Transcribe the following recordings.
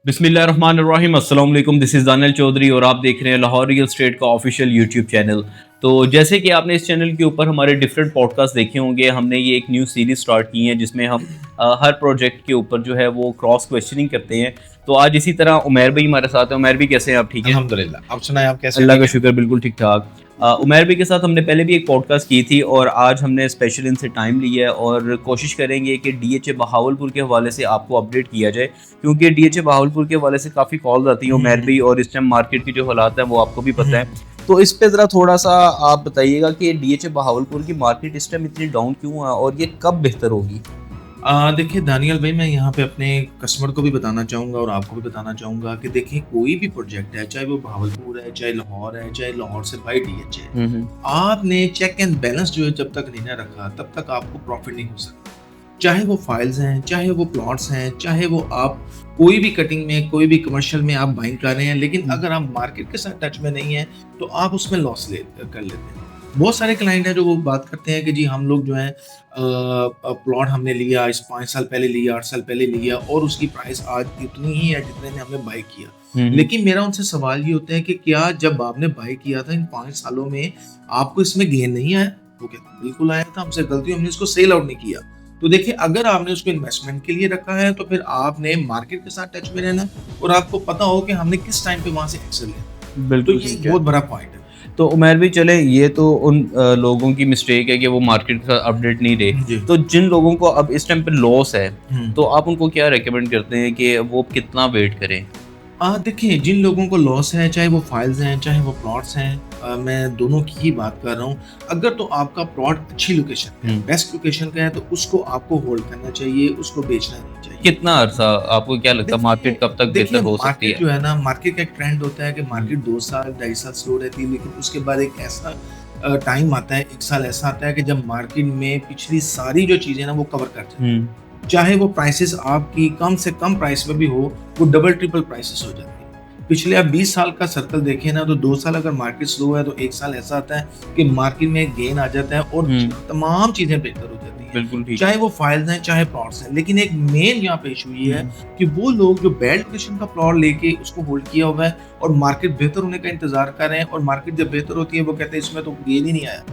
बिस्मिल्लाहिर्रहमानिर्रहीम अस्सलाम वालेकुम। दिस इज़ दानियल चौधरी और आप देख रहे हैं लाहौर रियल एस्टेट का ऑफिशियल यूट्यूब चैनल। तो जैसे कि आपने इस चैनल के ऊपर हमारे डिफरेंट पॉडकास्ट देखे होंगे, हमने ये एक न्यू सीरीज स्टार्ट की है जिसमें हम हर प्रोजेक्ट के ऊपर जो है वो क्रॉस क्वेश्चनिंग करते हैं। तो आज इसी तरह उमैर भाई हमारे साथ हैं। उमैर भाई कैसे हैं आप? ठीक है, अल्हम्दुलिल्लाह। आप सुनाएं, आप कैसे हैं? अल्लाह ठीक का है? शुक्र, बिल्कुल ठीक ठाक। उमैर भाई के साथ हमने पहले भी एक पॉडकास्ट की थी और आज हमने स्पेशल इनसे टाइम लिया है और कोशिश करेंगे कि डीएचए बहावलपुर के हवाले से आपको अपडेट किया जाए, क्योंकि डीएचए बहावलपुर के हवाले से काफ़ी कॉल्स आती हैं उमैर भाई, और इस टाइम मार्केट की जो हालात हैं वो आपको भी पता है। तो इस पे ज़रा थोड़ा सा आप बताइएगा कि डीएचए बहावलपुर की मार्केट इस टाइम इतनी डाउन क्यों है और ये कब बेहतर होगी? देखिए दानियल भाई, मैं यहाँ पे अपने कस्टमर को भी बताना चाहूँगा और आपको भी बताना चाहूँगा कि देखिए, कोई भी प्रोजेक्ट है, चाहे वो बहावलपुर है, चाहे लाहौर है, चाहे लाहौर से बाई डीएच है, हम्म। आपने चेक एंड बैलेंस जो है जब तक नहीं ना रखा, तब तक आपको प्रॉफिट नहीं हो सकता। चाहे वो फाइल्स हैं, चाहे वो प्लॉट्स हैं, चाहे वो आप कोई भी कटिंग में, कोई भी कमर्शियल में आप बाइंग कर रहे हैं, लेकिन अगर आप मार्केट के साथ टच में नहीं है, तो आप उसमें लॉस कर लेते हैं। बहुत सारे क्लाइंट हैं जो वो बात करते हैं कि जी हम लोग जो है प्लॉट हमने लिया, इस 5 साल पहले लिया, 8 साल पहले लिया और उसकी प्राइस आज इतनी ही है जितने में हमने बाय किया। लेकिन मेरा उनसे सवाल ये होता है कि क्या जब आपने बाय किया था इन 5 सालों में आपको इसमें गेन नहीं आया? वो कहते हैं बिल्कुल आया था, हमसे गलती, हमने इसको सेल आउट नहीं किया। तो देखिए, अगर आपने उसको इन्वेस्टमेंट के लिए रखा है तो फिर आपने मार्केट के साथ टच में रहना और आपको पता हो कि हमने किस टाइम पे वहां से एक्शन लेना। तो बिल्कुल ये ठीक एक है। बहुत बड़ा पॉइंट है। तो उमैर भी चले, ये तो उन लोगों की मिस्टेक है कि वो मार्केट के साथ अपडेट नहीं रहे। जी। तो जिन लोगों को अब इस टाइम पे लॉस है, हम्म। तो आप उनको क्या रेकमेंड करते हैं कि वो कितना वेट करें? देखिए, जिन लोगों को लॉस है, चाहे वो फाइल्स हैं, चाहे वो प्लॉट्स हैं, मैं दोनों की ही बात कर रहा हूँ। अगर तो आपका प्लॉट अच्छी लोकेशन पे है, बेस्ट लोकेशन का है, तो उसको आपको होल्ड करना चाहिए, उसको बेचना नहीं चाहिए। कितना अरसा आपको क्या लगता है मार्केट कब तक देखिए, बेहतर हो सकती मार्केट है? जो है ना, मार्केट का एक ट्रेंड होता है कि मार्केट 2 साल, 2.5 साल स्लो रहती है, लेकिन उसके बाद एक ऐसा टाइम आता है, 1 साल ऐसा आता है कि जब मार्केट में पिछली सारी जो चीज़ें ना वो कवर कर जाती है। चाहे वो प्राइसेस आपकी कम से कम प्राइस में भी हो, वो डबल ट्रिपल प्राइसेस हो जाती है। पिछले आप 20 साल का सर्कल देखें ना, तो 2 साल अगर मार्केट स्लो है तो 1 साल ऐसा आता है कि मार्केट में गेन आ जाता है और तमाम चीजें बेहतर हो जाती हैं। बिल्कुल ठीक। चाहे वो फाइल्स हैं, चाहे प्लॉट्स हैं। लेकिन एक मेन यहाँ पे इशू ये है कि वो लोग जो बैड लोकेशन का प्लॉट लेके उसको होल्ड किया हुआ है और मार्केट बेहतर होने का इंतजार कर रहे हैं, और मार्केट जब बेहतर होती है वो कहते हैं इसमें तो गेन ही नहीं आया।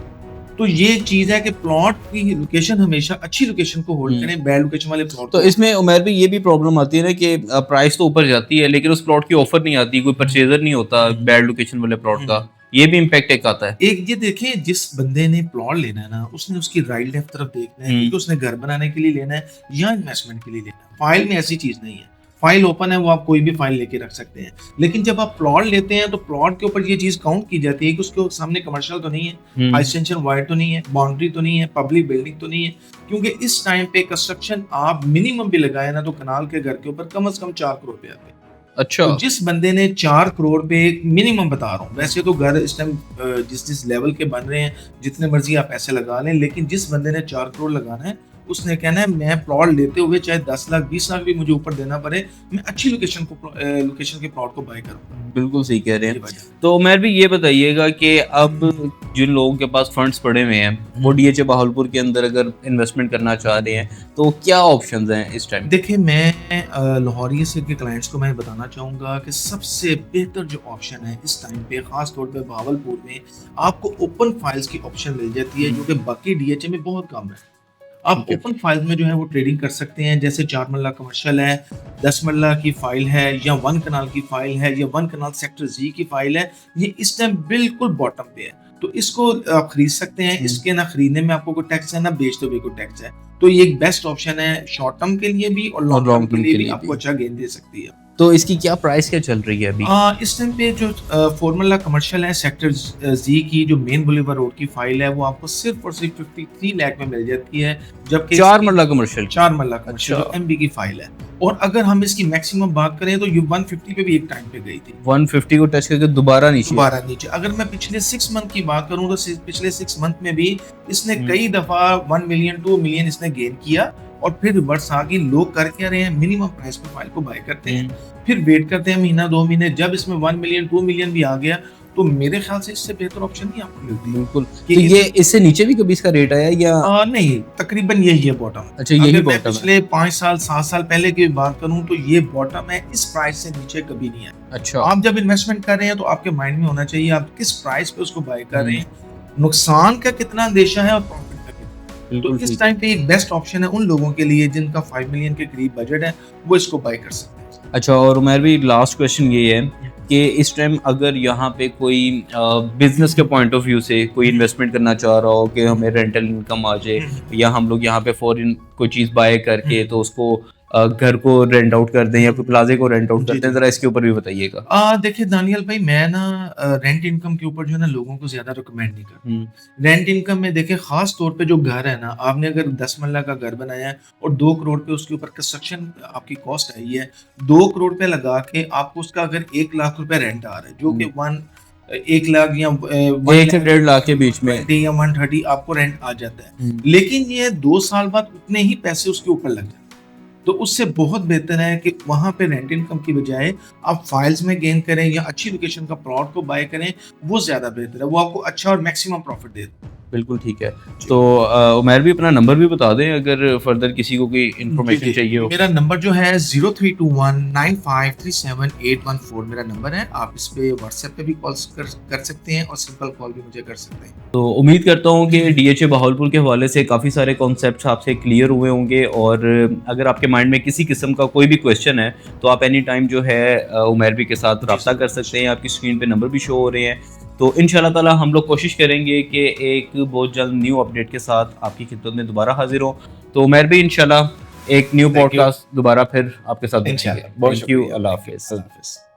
तो ये एक चीज है कि प्लॉट की लोकेशन हमेशा अच्छी लोकेशन को होल्ड करें, बैड लोकेशन वाले प्लॉट तो इसमें उमैर भी ये भी प्रॉब्लम आती है ना कि प्राइस तो ऊपर जाती है लेकिन उस प्लॉट की ऑफर नहीं आती, कोई परचेजर नहीं होता बैड लोकेशन वाले प्लॉट का। ये भी इम्पैक्ट एक आता है। एक ये देखें, जिस बंदे ने प्लॉट लेना है ना, उसने उसकी राइट लेफ्ट तरफ देखना है कि उसने घर बनाने के लिए लेना है या इन्वेस्टमेंट के लिए लेना है। फाइल में ऐसी चीज नहीं है। फाइल ओपन है, वो आप कोई भी फाइल लेके रख सकते हैं। लेकिन जब आप प्लॉट लेते हैं तो प्लॉट के ऊपर ये चीज काउंट की जाती है कि उसके सामने कमर्शियल तो नहीं है, हाई टेंशन वायर तो नहीं है, बाउंड्री तो नहीं है, पब्लिक बिल्डिंग तो नहीं है। क्योंकि इस टाइम पे कंस्ट्रक्शन आप मिनिमम भी लगाए ना, तो कनाल के घर के ऊपर कम से कम 4 करोड़ पे आते हैं। अच्छा। तो जिस बंदे ने 4 करोड़ पे, मिनिमम बता रहा हूँ, वैसे तो घर इस टाइम जिस लेवल के बन रहे हैं, जितने मर्जी आप पैसे लगा लें, लेकिन जिस बंदे ने 4 करोड़ लगाना है, उसने कहना है मैं प्लॉट लेते हुए चाहे 10 लाख 20 लाख भी मुझे ऊपर देना पड़े, मैं अच्छी लोकेशन के प्लॉट को बाय करूँ। बिल्कुल सही कह रहे ये हैं। वजह है। तो उमैर भी ये बताइएगा कि अब जिन लोगों के पास फंड्स पड़े हुए हैं वो डीएचए बहावलपुर के अंदर अगर इन्वेस्टमेंट करना चाह रहे हैं, तो क्या ऑप्शंस हैं इस टाइम? देखिए, मैं लाहौरिया से के क्लाइंट्स को मैं बताना चाहूँगा कि सबसे बेहतर जो ऑप्शन है इस टाइम पे, खास तौर पे बहावलपुर में, आपको ओपन फाइल्स की ऑप्शन मिल जाती है, जो कि बाकी डीएचए में बहुत कम है। आप ओपन फाइल्स में जो है वो ट्रेडिंग कर सकते हैं। जैसे 4 मरला कमर्शियल है, 10 मरला की फाइल है, या 1 कनाल की फाइल है, या 1 कनाल सेक्टर जी की फाइल है। ये इस टाइम बिल्कुल बॉटम पे है, तो इसको आप खरीद सकते हैं। इसके ना खरीदने में आपको कोई टैक्स है, ना बेचते हुए कोई टैक्स है। तो ये एक बेस्ट ऑप्शन है, शॉर्ट टर्म के लिए भी और लॉन्ग टर्म के लिए भी आपको अच्छा गेन दे सकती है। तो इसकी क्या प्राइस क्या चल रही है अभी? इस टाइम पे जो फॉर्मूला कमर्शियल है, सेक्टर जी की जो मेन बुलेवर रोड की फाइल है, वो आपको सिर्फ और सिर्फ 53 लाख में मिल जाती है, जबकि 4 मरला कमर्शियल। 4 मरला कमर्शियल अच्छा। एमबी की फाइल है। और अगर हम इसकी मैक्सिमम बात करें तो ये 150 पे भी एक टाइम पे गई थी, 150 को टच करके दोबारा नीचे। दोबारा नीचे। अगर मैं पिछले 6 मंथ की बात करूं तो पिछले 6 मंथ में भी इसने कई दफा 1 मिलियन 2 मिलियन इसने गेन किया, और फिर रिवर्स आ गई। लोग कर क्या रहे हैं, मिनिमम प्राइस पे फाइल को बाय करते हैं, फिर वेट करते हैं महीना 2 महीने। जब इसमें 1 मिलियन 2 मिलियन भी आ गया, तो तो मेरे ख्याल से इससे बेहतर ऑप्शन नहीं आपको मिलती बिल्कुल। कि तो ये इससे नीचे भी कभी इसका रेट आया या? नहीं, तकरीबन यही है बॉटम। अच्छा, यही अगर मैं बॉटम है। पिछले 5 साल 7 साल पहले की बात करूं तो ये बॉटम है, इस प्राइस से नीचे कभी नहीं है। अच्छा। आप जब इन्वेस्टमेंट कर रहे हैं तो आपके माइंड में होना चाहिए आप किस प्राइस पे उसको बाय कर रहे हम्म, हैं, नुकसान का कितना अंदेशा है और प्रॉफिट का कितना। तो बिल्कुल इस ठीक। टाइम पे एक बेस्ट ऑप्शन है उन लोगों के लिए जिनका 5 मिलियन के करीब बजट है, वो इसको बाय कर सकते हैं। अच्छा, और उमर भी लास्ट क्वेश्चन ये है कि इस टाइम अगर यहाँ पे कोई बिजनेस के पॉइंट ऑफ व्यू से कोई इन्वेस्टमेंट करना चाह रहा हो कि हमें रेंटल इनकम आ जाए, या हम लोग यहाँ पे फॉरेन कोई चीज़ बाय करके तो उसको घर को रेंट आउट कर दें या कोई प्लाजे को रेंट आउट जी, करते हैं, जी। ज़रा इसके ऊपर भी बताइएगा। देखिए दानियल भाई, मैं ना रेंट इनकम के ऊपर जो है ना लोगों को ज़्यादा रिकमेंड नहीं करता। रेंट इनकम में देखिए ख़ास तौर पे जो घर है ना, आपने अगर 10 मरला का घर बनाया है और 2 करोड़ पे उसके ऊपर कंस्ट्रक्शन आपकी कॉस्ट आई है, 2 करोड़ पे लगा के आपको उसका अगर 1 लाख रुपए रेंट आ रहा है, जो कि 1 लाख या 1 1 से 1.5 लाख के बीच में। 20 या 130 आपको रेंट आ जाता है। हम्म, लेकिन ये 2 साल बाद उतने ही पैसे उसके ऊपर लग जाते हैं। तो उससे बहुत बेहतर है कि वहाँ पे रेंट इनकम की बजाय आप फाइल्स में गेन करें या अच्छी लोकेशन का प्लॉट को बाय करें, वो ज़्यादा बेहतर है। वो आपको अच्छा और मैक्सिमम प्रॉफिट देता है। बिल्कुल ठीक है। तो उमर भी अपना नंबर भी बता दें अगर फर्दर किसी को कोई जी, इन्फॉर्मेशन जी। चाहिए हो। मेरा नंबर जो है 03219537 मेरा नंबर है। आप इस पे व्हाट्सएप पे भी कॉल कर सकते हैं और सिंपल कॉल भी मुझे कर सकते हैं। तो उम्मीद करता हूँ कि डीएचए बहावलपुर के हवाले से काफ़ी सारे कॉन्सेप्ट्स आपसे क्लियर हुए होंगे, और अगर आपके माइंड में किसी किस्म का कोई भी क्वेश्चन है तो आप एनी टाइम जो है उमर के साथ रब्ता कर सकते हैं। आपकी स्क्रीन पे नंबर भी शो हो रहे हैं। तो इंशाल्लाह ताला हम लोग कोशिश करेंगे कि एक बहुत जल्द न्यू अपडेट के साथ आपकी खिदमत में दोबारा हाजिर हो। तो उमर भी इंशाल्लाह एक न्यू Thank you. पॉडकास्ट दोबारा फिर आपके साथ इंशाल्लाह। देखेंगे। बहुत थैंक यू। शुक्रिया। अल्लाह Thank you. हाफिज़। अल्लाह हाफिज़।